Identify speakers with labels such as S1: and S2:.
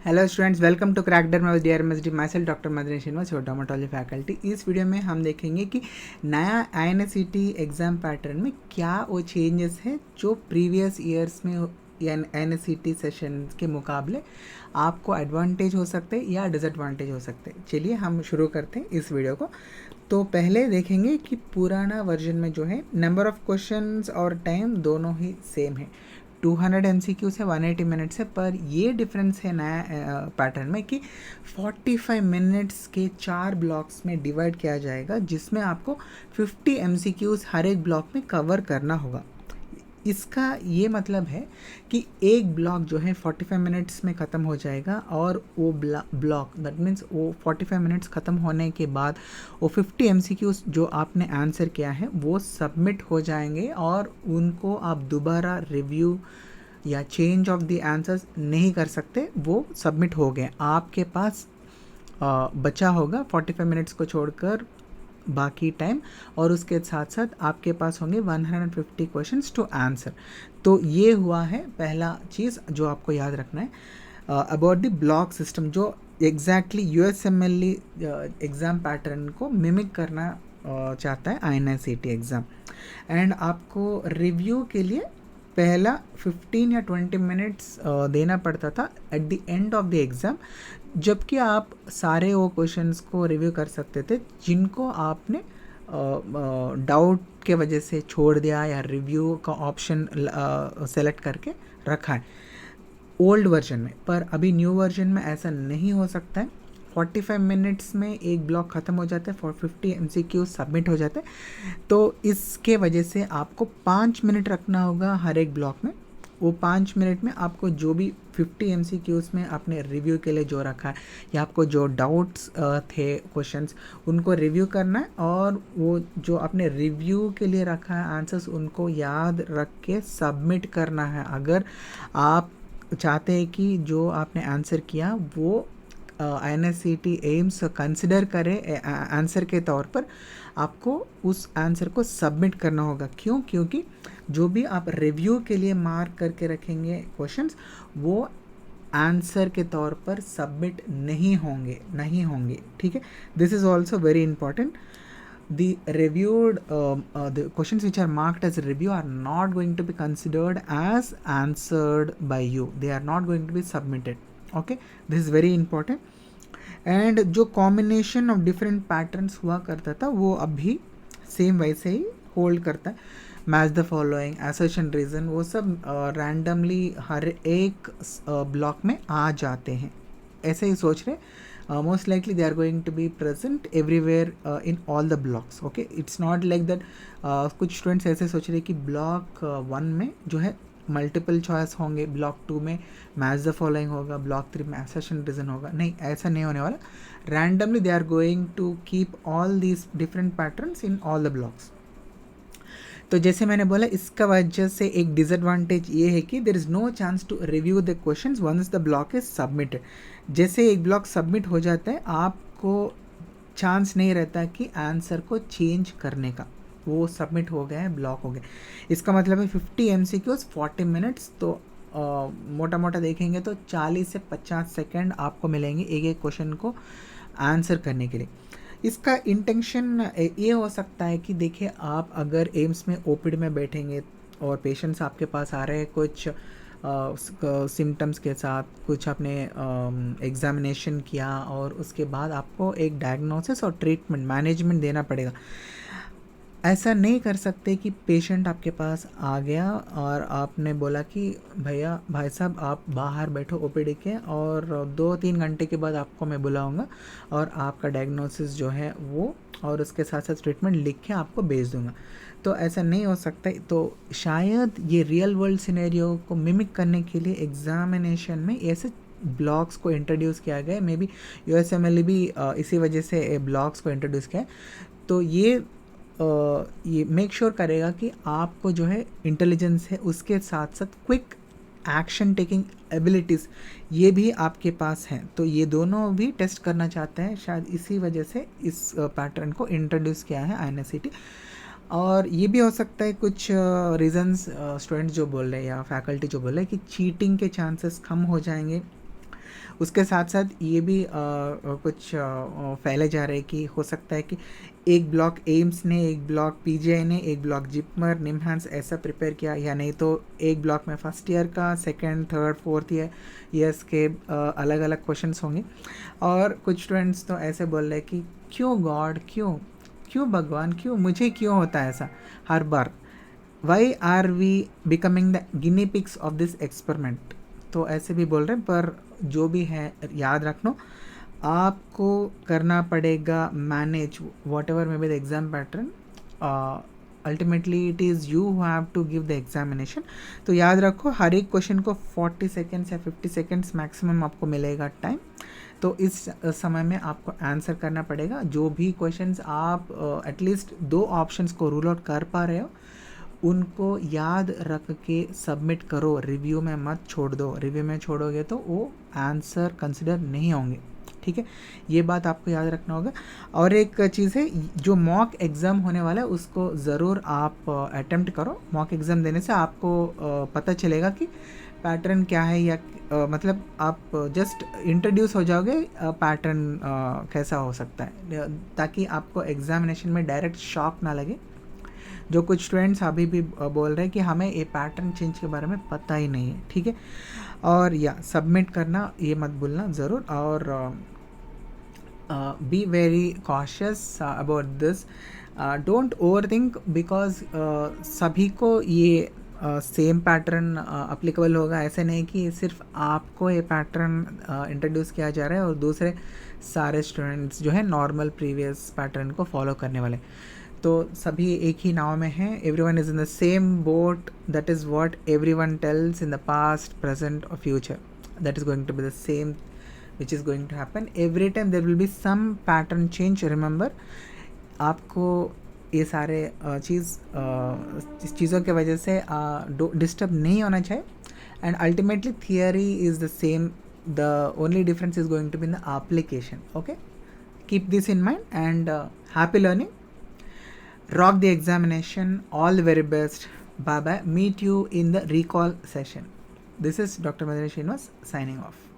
S1: Hello students, welcome to crack with DRMSD। Myself doctor Madani Srinivas, your dermatology faculty. इस video में हम देखेंगे कि नया INSET एग्ज़ाम पैटर्न में क्या वो चेंजेस है जो प्रीवियस ईयर्स में INSET सेशन के मुकाबले आपको एडवांटेज हो सकते हैं या डिसएडवांटेज हो सकते हैं। चलिए हम शुरू करते हैं इस वीडियो को। तो पहले देखेंगे कि पुराना वर्जन में जो है नंबर ऑफ़ क्वेश्चंस और टाइम दोनों ही सेम है। 200 MCQ से 180 मिनट्स है, पर ये डिफरेंस है नया पैटर्न में कि 45 मिनट्स के 4 ब्लॉक्स में डिवाइड किया जाएगा, जिसमें आपको 50 MCQs हर एक ब्लॉक में कवर करना होगा। इसका ये मतलब है कि एक ब्लॉक जो है 45 मिनट्स में ख़त्म हो जाएगा और वो ब्लॉक दैट मीन्स वो 45 मिनट्स ख़त्म होने के बाद वो 50 MCQs जो आपने आंसर किया है वो सबमिट हो जाएंगे और उनको आप दोबारा रिव्यू या चेंज ऑफ द आंसर्स नहीं कर सकते, वो सबमिट हो गए। आपके पास बचा होगा 45 मिनट्स को छोड़कर बाकी टाइम, और उसके साथ साथ आपके पास होंगे 150 क्वेश्चंस टू आंसर। तो ये हुआ है पहला चीज़ जो आपको याद रखना है अबाउट द ब्लॉक सिस्टम, जो एग्जैक्टली USMLE एग्ज़ाम पैटर्न को मिमिक करना चाहता है INSET एग्ज़ाम। एंड आपको रिव्यू के लिए पहला 15 या 20 मिनट्स देना पड़ता था at the end of the exam, जबकि आप सारे वो क्वेश्चंस को रिव्यू कर सकते थे जिनको आपने डाउट के वजह से छोड़ दिया या रिव्यू का ऑप्शन सेलेक्ट करके रखा है ओल्ड वर्जन में। पर अभी न्यू वर्जन में ऐसा नहीं हो सकता है। 45 मिनट्स में एक ब्लॉक ख़त्म हो जाता है, 50 MCQ सबमिट हो जाते हैं। तो इसके वजह से आपको 5 मिनट रखना होगा हर एक ब्लॉक में। वो 5 मिनट में आपको जो भी 50 MCQs में आपने रिव्यू के लिए जो रखा है या आपको जो डाउट्स थे क्वेश्चंस उनको रिव्यू करना है, और वो जो आपने रिव्यू के लिए रखा है आंसर्स उनको याद रख के सबमिट करना है। अगर आप चाहते हैं कि जो आपने आंसर किया वो INSET एम्स कंसिडर करे आंसर के तौर पर, आपको उस आंसर को सबमिट करना होगा। क्यों? क्योंकि जो भी आप रिव्यू के लिए मार्क करके रखेंगे क्वेश्चंस वो आंसर के तौर पर सबमिट नहीं होंगे। ठीक है, this is also very important. The reviewed the questions which are marked as review are not going to be considered as answered by you. They are not going to be submitted. Okay, this is very important. And जो combination of different patterns हुआ करता था वो अभी same वैसे ही hold करता है। Match the following, assertion reason, वो सब रैंडमली हर एक ब्लॉक में आ जाते हैं। ऐसे ही सोच रहे most likely they are going to be present everywhere in all the blocks. Okay, it's not like that कुछ स्टूडेंट्स ऐसे सोच रहे कि ब्लॉक 1 में जो है मल्टीपल चॉइस होंगे, ब्लॉक 2 में मैच द फॉलोइंग होगा, ब्लॉक 3 में assertion रीज़न होगा। नहीं, ऐसा नहीं होने वाला। Randomly they are going to keep all these different patterns in all the blocks. तो जैसे मैंने बोला, इसका वजह से एक डिसएडवांटेज ये है कि there is no chance to review the questions once the block is submitted. जैसे एक ब्लॉक सबमिट हो जाता है आपको चांस नहीं रहता कि आंसर को चेंज करने का, वो सबमिट हो गया है, ब्लॉक हो गया। इसका मतलब है 50 MCQs 40 मिनट्स, तो मोटा मोटा देखेंगे तो 40 से 50 सेकेंड आपको मिलेंगे एक एक क्वेश्चन को आंसर करने के लिए। इसका इंटेंशन ये हो सकता है कि देखिए, आप अगर एम्स में OPD में बैठेंगे और पेशेंट्स आपके पास आ रहे हैं कुछ सिम्टम्स के साथ, कुछ आपने एग्जामिनेशन किया और उसके बाद आपको एक डायग्नोसिस और ट्रीटमेंट मैनेजमेंट देना पड़ेगा। ऐसा नहीं कर सकते कि पेशेंट आपके पास आ गया और आपने बोला कि भाई साहब आप बाहर बैठो OPD के, और 2-3 घंटे के बाद आपको मैं बुलाऊंगा और आपका डायग्नोसिस जो है वो और उसके साथ साथ ट्रीटमेंट लिख के आपको भेज दूंगा। तो ऐसा नहीं हो सकता। तो शायद ये रियल वर्ल्ड सिनेरियो को मिमिक करने के लिए एग्जामिनेशन में ऐसे ब्लॉक्स को इंट्रोड्यूस किया गया है। मे बी USMLE भी इसी वजह से ब्लॉक्स को इंट्रोड्यूस किया है। तो ये मेक श्योर करेगा कि आपको जो है इंटेलिजेंस है, उसके साथ साथ क्विक एक्शन टेकिंग एबिलिटीज़ ये भी आपके पास हैं। तो ये दोनों भी टेस्ट करना चाहते हैं, शायद इसी वजह से इस पैटर्न को इंट्रोड्यूस किया है INSET। और ये भी हो सकता है कुछ रीज़न्स स्टूडेंट्स जो बोल रहे हैं या फैकल्टी जो बोल रहे हैं कि चीटिंग के चांसेस कम हो जाएंगे, उसके साथ साथ ये भी कुछ फैले जा रहे हैं कि हो सकता है कि एक ब्लॉक एम्स ने, एक ब्लॉक पीजीआई ने, एक ब्लॉक जिपमर, निमहांस ऐसा प्रिपेयर किया, या नहीं तो एक ब्लॉक में फर्स्ट ईयर का, सेकंड, थर्ड, फोर्थ ईयर्स के अलग अलग क्वेश्चंस होंगे। और कुछ स्टूडेंट्स तो ऐसे बोल रहे हैं कि क्यों गॉड, क्यों क्यों भगवान, क्यों मुझे क्यों होता है ऐसा हर बार, why are we becoming the guinea pigs of this experiment. तो ऐसे भी बोल रहे हैं, पर जो भी है याद रखना, आपको करना पड़ेगा manage whatever may be the exam pattern, ultimately it is you who have to give the examination. तो याद रखो, हर एक क्वेश्चन को 40 सेकेंड्स या 50 सेकेंड्स मैक्सिमम आपको मिलेगा टाइम। तो इस समय में आपको आंसर करना पड़ेगा। जो भी क्वेश्चंस आप एटलीस्ट 2 ऑप्शंस को रूल आउट कर पा रहे हो, उनको याद रख के सबमिट करो, रिव्यू में मत छोड़ दो। रिव्यू में छोड़ोगे तो वो आंसर कंसिडर नहीं होंगे, ठीक है, ये बात आपको याद रखना होगा। और एक चीज़ है, जो मॉक एग्ज़ाम होने वाला है उसको ज़रूर आप अटेम्प्ट करो। मॉक एग्ज़ाम देने से आपको पता चलेगा कि पैटर्न क्या है, या मतलब आप जस्ट इंट्रोड्यूस हो जाओगे पैटर्न कैसा हो सकता है, ताकि आपको एग्जामिनेशन में डायरेक्ट शॉक ना लगे। जो कुछ स्टूडेंट्स अभी भी बोल रहे हैं कि हमें ये पैटर्न चेंज के बारे में पता ही नहीं है, ठीक है। और या सबमिट करना ये मत भूलना ज़रूर, और be very cautious about this, don't over think, because सभी को ये सेम पैटर्न अप्लीकेबल होगा। ऐसे नहीं कि सिर्फ आपको ये पैटर्न इंट्रोड्यूस किया जा रहा है और दूसरे सारे स्टूडेंट्स जो है नॉर्मल प्रीवियस पैटर्न को फॉलो करने वाले। तो सभी एक ही नाव में हैं, everyone is in the same boat, that is what everyone tells in the past, present और future, that is going to be the same which is going to happen every time. There will be some pattern change. Remember, आपको ये सारे चीज़ों के वजह से disturb नहीं होना चाहिए, and ultimately theory is the same, the only difference is going to be in the application. Okay, keep this in mind and happy learning, rock the examination, all the very best, bye bye, meet you in the recall session. This is Dr. Madhuri Srinivas signing off.